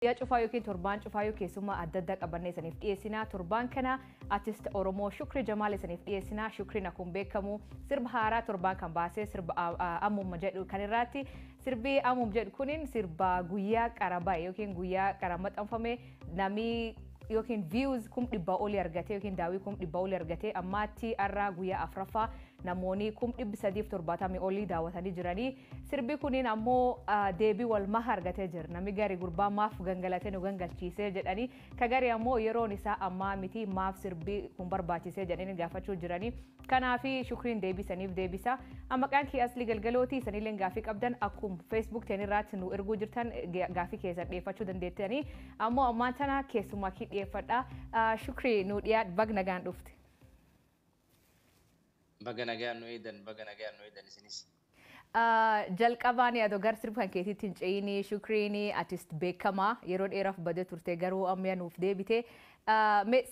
Ya cufaa yookiin torbaan cufaa yoo keessummaa adda addaa qabannee isiniif dhiyeessinaa. Torbaan kana artist Oromoo Shukrii Jamaal isiniif dhiyeessinaa. Shukriin akkuma beekamu sirba haaraa torbaan kan baasee sirba ammuma jedhu kan irratti sirbi ammuma jedhu kunin sirba guyyaa qara baay'ee yookiin guyyaa qara maxxanfame namni yookiin views kum dhibba olii argatee yookiin daawii kum dhibba olii argatee ammaatti har'a guyyaa afuraffaa namoonni kum dhibbi sadiif torbaatamii olii daawwatanii jiranii. Sirbi kunin ammoo deebii wal maha argatee jira. Namni gari gurbaa maaf gangalatee nu gangalchiisee jedhanii ka gari ammoo yeroon isaa ammaa miti maaf sirbi kun barbaachisee jedhanii gaafachuu jiranii. Kanaafi Shukriin deebisaniif deebisa. Maqaan kee Aslii Galgalooti isinillee gaafii qabdan akkuma Facebook irratti nu erguu jirtan gaafii keessan dhiyeeffachuu dandeettanii. Ammoo ammaan tana keessumaa kee dhiyeeffadha. Shukrii nu dhiyaadhu baga nagaan dhufte. Baga nagaan nu eedan isinis. Jalqabaan yaadoo gar sirba kan keetiitti hin ce'ini Shukriin artist beekamaa yeroo dheeraaf badee turte garuu amma nuuf deebite.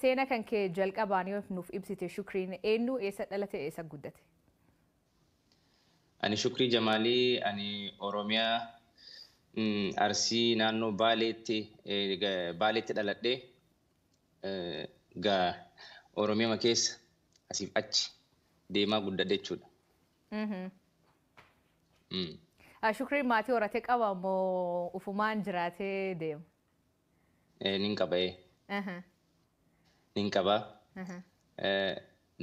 Seena kan kee jalqabaan yoo nuuf ibsite Shukriin eenyu eessa dhalate eessa guddate? Ani Shukrii Jamaalii ani Oromiyaa Arsii naannoo Baaleetti dhaladhee gaa Oromiyaa keessa asiif achi deemaa guddadhe jechuudha. Shukriin maatii horatee qaba moo ufumaan jiraatee deema? Nin qaba. Nin qaba.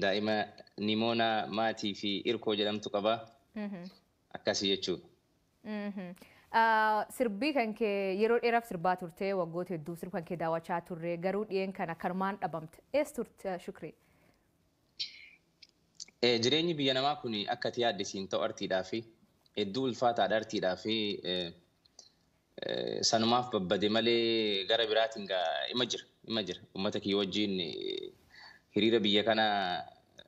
Daa'ima Nimoona maatii fi Irkoo jedhamtu qaba. Akkasii jechuudha. Sirbii kan kee yeroo dheeraaf sirbaa turte waggoota hedduu sirba kan kee daawwachaa turre garuu dhiyeen kana kanumaan dhabamte. Eessa turte Shukrii? Jireenyi biyya namaa kun akka itti yaaddisiin ta'u artiidhaa fi hedduu ulfaataadha artiidhaa fi sanumaaf babbade malee gara biraatiin ima jira. Uummata kiyya wajjin hiriira biyya kanaa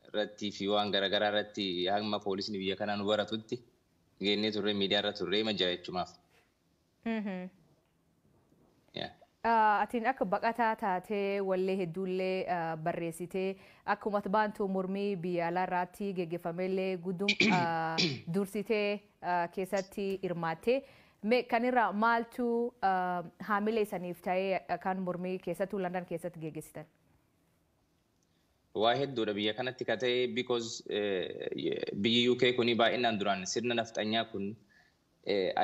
irratti fi waan garaagaraa irratti hamma poolisni biyya kanaa nu baratutti geennee turre miidiyaa irra turre ima jira jechumaaf. Atiin akka baqataa taatee wallee hedduullee barreessitee akkuma baantu mormii biyya alaa irratti geggeeffamellee gudduun dursitee keessatti hirmaattee. Kanirraa maaltu haamilee isaniif ta'ee kan mormii keessattuu London keessatti geggeessitan? Waa hedduudha biyya kanatti ka ta'e because biyyi UK kuni baay'inaan duraan sirna nafxanyaa kun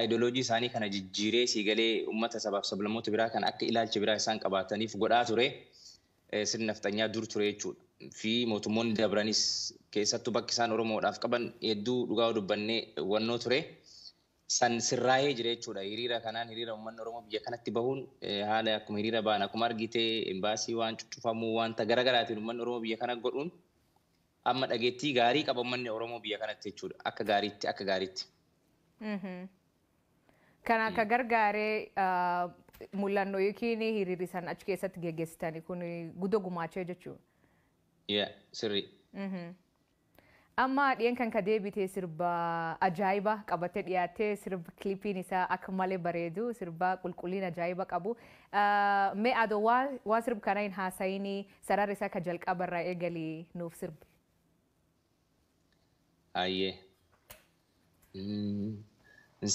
ideoloojii isaanii kana jijjiiree siigalee uummata sabaaf sablammoota biraa kan akka ilaalcha biraa isaan qabaataniif godhaa ture sirna nafxanyaa dur ture jechuudha. Fi mootummoonni dabranis keessattuu bakki isaan Oromoodhaaf qaban hedduu dhugaa dubbannee wannoo ture. San sirraa'ee jira jechuudha. Hiriira kanaan hiriira uummanni Oromoo biyya kanatti bahuun haala akkuma hiriira ba'an akkuma argite embaasii waan cuccufamuu wanta garaagaraatiin uummanni Oromoo biyya kana godhuun amma dhageettii gaarii qaba uummanni Oromoo biyya kanatti jechuudha. Akka gaariitti. Kan akka gargaaree mul'annoo yookiin hiriirri isaan achi keessatti geggeessitan kun guddoo gumaachee jechuudha. Sirrii. Amma dhiyeen kan ka deebite sirba ajaa'iba qabattee dhiyaattee sirba kilipiin isaa akka malee bareedu sirba qulqullina ajaa'iba qabu. Mee adoo waan sirba kana hin haasa'ini sarara isaa ka jalqabarraa eegalii nuuf sirbi. Ayyee.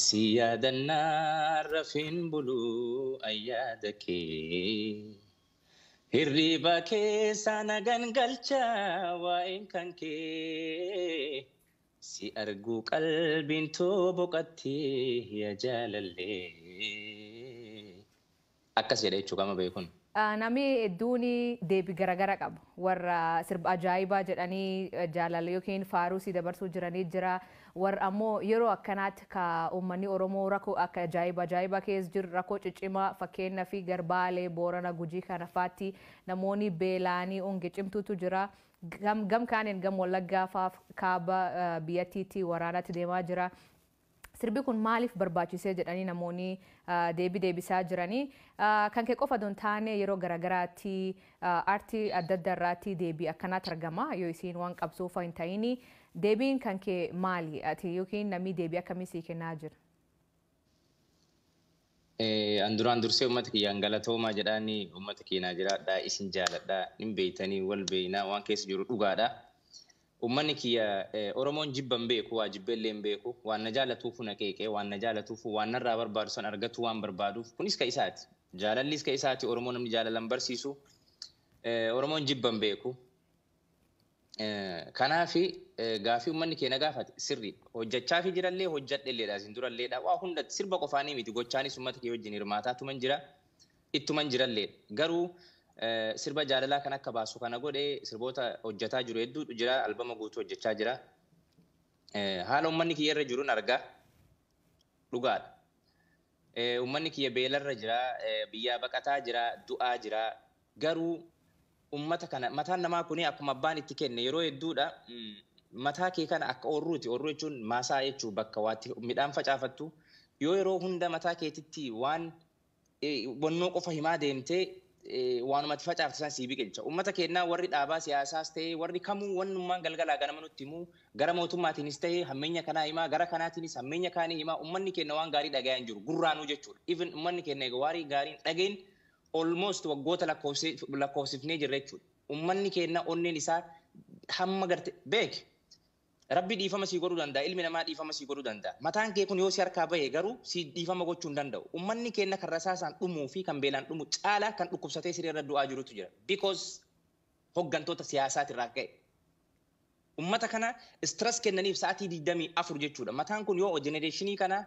Si yaadannaa rafin buluu ayyaada kee. Hirriba keessa nagan galcha waa'een kan kee. Si arguu qalbiin too boqattee yaa jaalallee. Akkas jedha jechuu qaba beekun. Namni hedduun deebii garaagara qabu. Warra sirba ajaa'ibaa jedhanii jaalala yookiin faaruu si dabarsuu jiranii jira. Warra ammoo yeroo akkanaatti ka uummanni Oromoo rakkoo akka ajaa'ibaa keessa jiru rakkoo ciccimaa fakkeenyaa fi Garbaalee Boorana Gujii kana faatti namoonni beelaanii onge cimtuutu jira. Gam kaaniin gam Wallaggaa faaf kaaba biyyattiitti waraanatti deemaa jira. Sirbi kun maaliif barbaachisee jedhanii namoonni deebisaa jiranii. Kan kee qofa don taane yeroo garaagaraatti aartii adda addaa irratti deebii akkanaatti argama yoo isiin waan qabsuuf hin ta'ini. Deebiin kan kee maali? Ati yookiin namni deebii akkamii sii kennaa jira? An duraan dursee uummata kiyyaan galatoomaa jedhaanii uummata keenyaa jiraadhaa isin jaaladhaa hin beeytanii wal beeynaa waan keessa jiru dhugaadha. Uummanni kiyya Oromoon jibban beeku waa jibbeellee hin beeku waan na jaalatuuf na qeeqee waan na jaalatuuf waan narraa barbaadu san argatu waan barbaaduuf kunis ka isaati. Jaalallis ka isaati Oromoo namni jaalalan barsiisu. Oromoon jibban beeku. Kanaafi gaafii uummanni keenya gaafate sirriidha. Hojjechaa fi jirallee hojjadhelleedha isin duralleedha. Waa hunda sirba qofaanii miti gochaanis uummata kee wajjin hirmaataa tuman jira. Ittuman jiralleedha. Garuu sirba jaalalaa kan akka baasu kana godhee sirboota hojjetaa jiru hedduutu jira. Albama guutuu hojjechaa jira. Haala uummanni kiyya irra jiruun argaa dhugaadha. Uummanni kiyya beelarra jira, biyyaa baqataa jira, du'aa jira. Garuu ummata kana mataan namaa kuni akkuma abbaan itti kenne yeroo hedduudha mataa kee kana akka oorruuti. Oorruu jechuun maasaa jechuu bakka waatti midhaan facaafattu yeroo hunda mataa keetitti waan wannoo qofa himaa deemtee waanumatti facaafte san sii biqilcha. Ummata keenyaa warri dhaabaa siyaasaas ta'ee warri kamuu wannummaan galgalaa ganama nutti himuu gara mootummaatiinis ta'ee hammeenya kanaa himaa gara kanaatiinis hammeenya kaanii himaa ummanni keenya waan gaarii dhagayaa hin jiru gurraanuu jechuudha. Even ummanni keenya waarii gaariin dhageen almost waggoota lakkoofsifnee jirra jechuudha. Ummanni keenya onneen isaa hamma garte beek. Rabbi dhiifama sii godhuu danda'a, ilmi namaa dhiifama sii godhuu danda'a. Mataan kee kun yoo si harkaa bahe garuu si dhiifama gochuu hin danda'u. Ummanni keenya kan rasaasaan dhumuu fi kan beelaan dhumu caalaa kan dhukkubsatee siree irra du'aa jirutu jira. Because hoggantoota siyaasaatirraa ka'e. Ummata kana stress kennaniif sa'aatii 24 jechuudha. Mataan kun yoo genereeshinii kana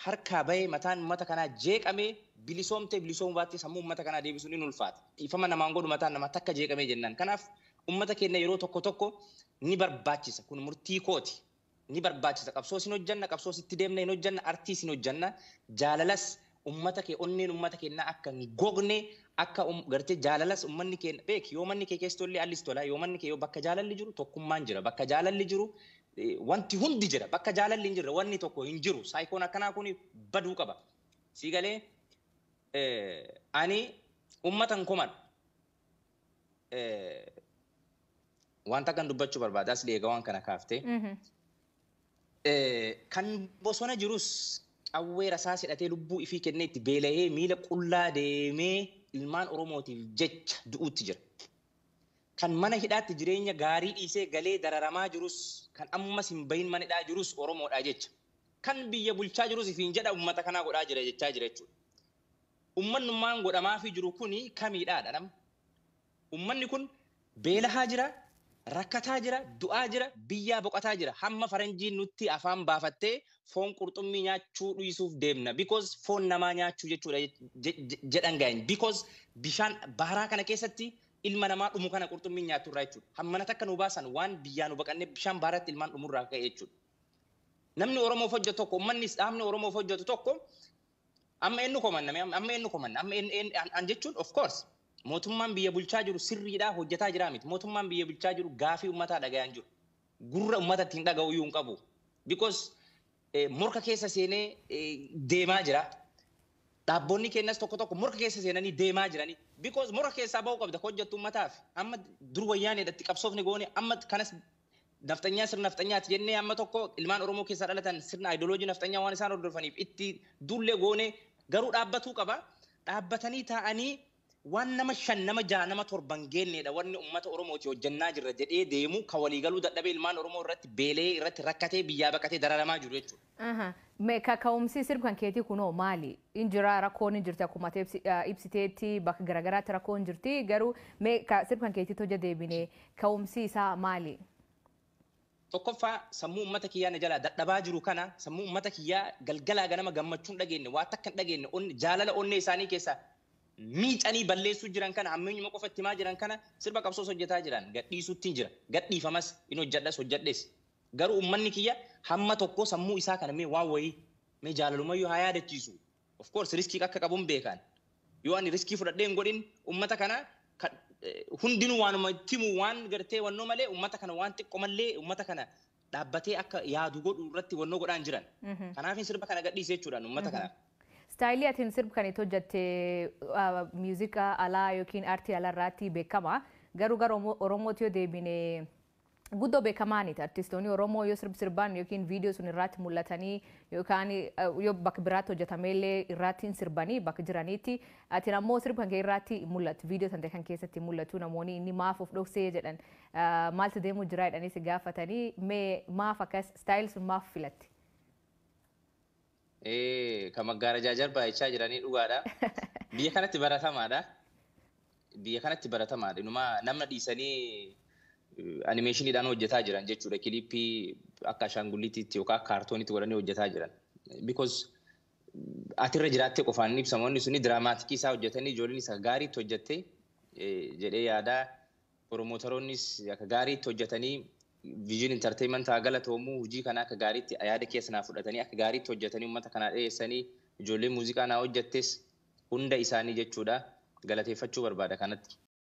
harkaa bahe mataan ummata kanaa jeeqamee bilisoomtee bilisoomuu baattee sammuu ummata kanaa deebisuun ni ulfaata. Dhiifama namaan godhu mataan namaa takka jeeqamee jennaan. Kanaaf ummata keenya yeroo tokko tokko ni barbaachisa. Kun murtii kooti. Ni barbaachisa. Qabsoo sin hojjanna, qabsoo sitti deemna hin hojjanna, artii sin hojjanna. Jaalalas ummata kee onneen ummata keenyaa akka hin gogne akka gartee jaalalas ummanni keenya beeki yoo manni kee keessa tollee allis tola yoo manni kee yoo bakka jaalalli jiru tokkummaan jira. Bakka jaalalli jiru wanti hundi jira. Bakka jaalalli hin jirre wanni tokko hin jiru. Saayikoon akkanaa kun baduu qaba. Sii galee ani ummatan kuman wanta kan dubbachuu barbaada as eega waan kana kaaftee kan bosona jirus qawwee rasaas hidhatee lubbuu ifii kennee itti beela'ee miila qullaa deemee ilmaan Oromootiif jecha du'uutti jira. Kan mana hidhaatti jireenya gaarii dhiisee galee dararamaa jirus kan ammas hin bahin mana hidhaa jirus Oromoodha jecha. Kan biyya bulchaa jirus ifiin jedha ummata kanaa godhaa jira jechaa jira jechuudha. Ummannummaan godhamaafii jiru kuni kamiidhaadha nama. Ummanni kun beelahaa jira, rakkataa jira, du'aa jira, biyyaa boqotaa jira. Hamma faranjiin nutti afaan baafattee foon qurxummii nyaachuu dhiisuuf deemna. Because foon namaa nyaachuu jechuudha jedhan gaa'in. Because bishaan baharaa kana keessatti ilma namaa dhumu kana qurxummii nyaatu irraa jechuudha. Hammana takka nu baasan waan biyyaa nu baqannee bishaan baharaatti ilmaan dhumurraa ka'e jechuudha. Namni Oromoof hojjetu tokko, ummannis dhaabni Oromoof hojjetu tokko amma eenyu komanname amma eenyu komanna amma an jechuun of course mootummaan biyya bulchaa jiru sirriidhaa hojjetaa jira miti. Mootummaan biyya bulchaa jiru gaafii ummataa dhagayaan jiru. Gurra ummatatti hin dhaga'u iyyuu hin qabu. Because morka keessa seenee deemaa jira. Dhaabonni keenyas tokko tokko morka keessa seenanii deemaa jiranii. Because morka keessaa ba'uu qabda hojjettu ummataaf. Amma dur wayyaaneedhatti qabsoofni goone amma kanas naftanyaa sirna naftanyaati jennee amma tokko ilmaan Oromoo keessaa dhalatan sirna ideoloojii naftanyaa waan isaan hordofaniif itti dullee goone garuu dhaabbatuu qaba. Dhaabbatanii taa'anii waan nama 5 nama 6 nama 7 geenneedha wanni ummata Oromooti hojjannaa jirra jedhee deemu ka waliigaluu dadhabee ilmaan Oromoo irratti beelee irratti rakkatee biyyaa baqatee dararamaa jiru jechuudha. Ka'umsi sirban keetii kunoo maali? Injira rakkoon hin jirti akkuma ibsiteetti bakka garaagaraatti rakkoon jirti garuu sirban keetii hojja deebinee ka'umsi isaa maali? Tokkoffaa sammuu ummata kiyyaa na jalaa dadhabaa jiru kana sammuu ummata kiyyaa galgalaa ganama gammachuun dhageenye waa takka hin dhageenye jaalala onnee isaanii keessaa miicanii balleessuu jiran kana ammeenyuma qofa itti himaa jiran kana sirba qabsoos hojjetaa jiran gadhiisuutti jira gadhiifamas hin hojjedhas hojjedhes garuu ummanni kiyya hamma tokko sammuu isaa kana mee waan wayii mee jaalalumayyuu haa yaadachiisu of course riskii akka qabuun beekan yoo ani riskii fudhadhee hin godhin ummata kana hundinuu waanuma timu waan gartee wannoo malee ummata kana waan xiqqoo malee ummata kana dhaabbatee akka yaadu godhu irratti wannoo godhaan jiran kanaafin sirba kana gadhiisee jechuudhaan ummata kana. Staayilii atiin sirba kan itti hojjatte muuziqaa alaa yookiin aartii alaarraatti beekama. Garuu Oromootti yoo deebine guddoo beekamaaniti. Artistoonni Oromoo yoo sirbaan yookiin viidiyoo sun irratti mul'atanii yookaan yoo bakka biraatti hojjetameellee irratti sirbanii bakka jiraniitti. Atiin ammoo sirba kan kee irratti mul'atu. Viidiyoo san kan keessatti mul'atu namoonni inni maaf of dhoksee jedhan maaltu deemuu jira jedhanii si gaafatanii mee maaf akkas staayil sun maaf filatti? Kan maggaarajaa jarbaa jechaa jiranii dhugaadha. Biyya kanatti baratamaadha. Biyya kanatti baratamaadha. Inuma namna dhiisanii animeeshiniidhaan hojjetaa jiran jechuudha. Kilippii akka ashaangulliitiitti yookaan akka kaartooniitti godhanii hojjetaa jiran. Because atirra jiraattee qofaan ibsamoonni suni diraamaatikii isaa hojjetanii ijoolleen isa gaariitti hojjettee jedhee yaadaa promootaroonnis akka gaariitti hojjetanii viijin intarteementaa galatoomuu hojii kana akka gaariitti yaada keessanaa fudhatanii akka gaariitti hojjetanii uummata kanaa dhiyeessanii ijoollee muuziqaa naa hojjettes hunda isaanii jechuudha galateeffachuu barbaada kanatti.